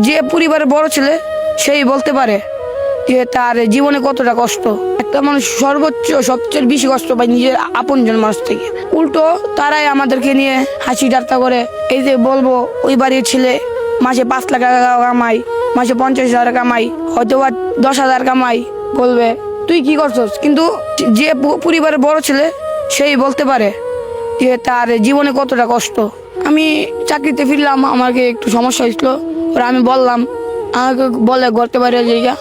যে পরিবারের বড় ছেলে সেই বলতে পারে যে তার জীবনে কতটা কষ্ট। একটা মানুষ সবচেয়ে বেশি কষ্ট পায় নিজের আপনজন মানুষ থেকে। উল্টো তারাই আমাদেরকে নিয়ে হাসি ঠাট্টা করে। এই যে বলবো ওই বাড়ির ছেলে মাসে 5 লাখ টাকা কামাই, মাসে 50,000 কামাই, হয়তো বা 10,000 কামাই, বলবে তুই কি করছস। কিন্তু যে পরিবারের বড় ছেলে সেই বলতে পারে যে তার জীবনে কতটা কষ্ট। আমি চাকরিতে ফিরলাম, আমাকে একটু সমস্যা হয়েছিল, ওরা আমি বললাম, আমাকে বলে করতে পারে জায়গা।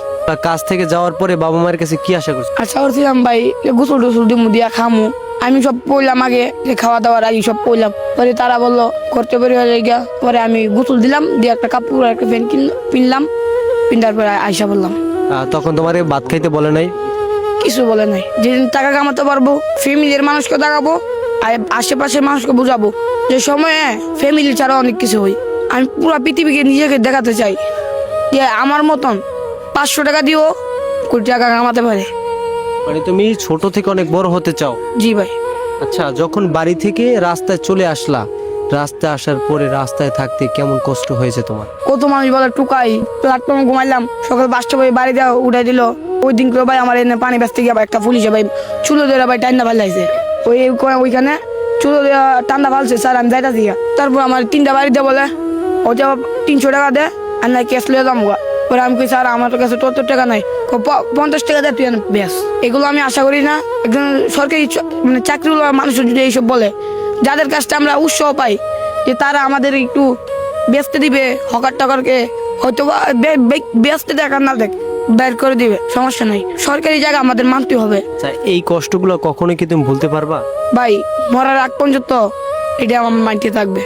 কাজ থেকে যাওয়ার পরে বাবা মায়ের কাছে কি আশা করছো? আশা করছিলাম ভাই গোসল টোসল দিমু দিয়া খামু। আমি সব পড়লাম আগে, যে খাওয়া দাওয়ার আগে সব পড়লাম। পরে তারা বললো করতে পারি জায়গা। পরে আমি গোসল দিলাম, দিয়ে একটা কাপড় একটা প্যান্ট কিনলাম, পিন্ধার পরে আয়সা বললাম। তখন তোমার ভাত খাইতে বলে নাই? কিছু বলে নাই। যেদিন টাকা কামাতে পারবো ফ্যামিলির মানুষকে দেখাবো, আর আশেপাশের মানুষকে বুঝাবো যে সময়ে ফ্যামিলি ছাড়া অনেক কিছু হই। আমি পুরো পৃথিবীকে নিজেকে দেখাতে চাই যে আমার মতন 500 টাকা দিয়েও কোটি টাকা কামাতে পারে। মানে তুমি ছোট থেকে অনেক বড় হতে চাও? জি ভাই। আচ্ছা, যখন বাড়ি থেকে রাস্তায় চলে আসলা, রাস্তায় আসার পরে রাস্তায় থাকতে কেমন কষ্ট হয়েছে তোমার? কত মানুষ বলে টুকাই, প্ল্যাটফর্মে ঘুমাইলাম, সকাল 5টা বাজে বাড়ি দেওয়া উঠাই দিল। ওই দিন করে ভাই আমার এনে পানি ব্যস্ত গিয়ে একটা পুলিশে ভাই চুলো ধরে ভাই টান্ডা ফালাইছে। ওইখানে চুলো টান্ডা ফালছে, স্যার আমি যাইতাছি। তারপর আমার 3টা বাড়ি দিয়ে বলে ওইটা 300 টাকা দে আর না ক্যাশ লিয়ে যাবো। পরে আমি কই স্যার আমার কাছে 70 টাকা নাই। 50 টাকা দেয় তুই ব্যাস। এগুলো আমি আশা করি না একজন সরকারি মানে চাকরিওয়ালা মানুষ যদি এইসব বলে, যাদের কাছটা আমরা উৎসাহ পাই যে তারা আমাদের একটু বেচতে দিবে, হকার টকারকে হয়তো বেচতে দেখ আর না দেখ বের করে দিবে, সমস্যা নাই। সরকারি জায়গা আমাদের মানতে হবে। আচ্ছা, এই কষ্টগুলো কখনো কি তুমি ভুলতে পারবা? ভাই মরার আগ পর্যন্ত এটা আমার মাইন্ডে থাকবে।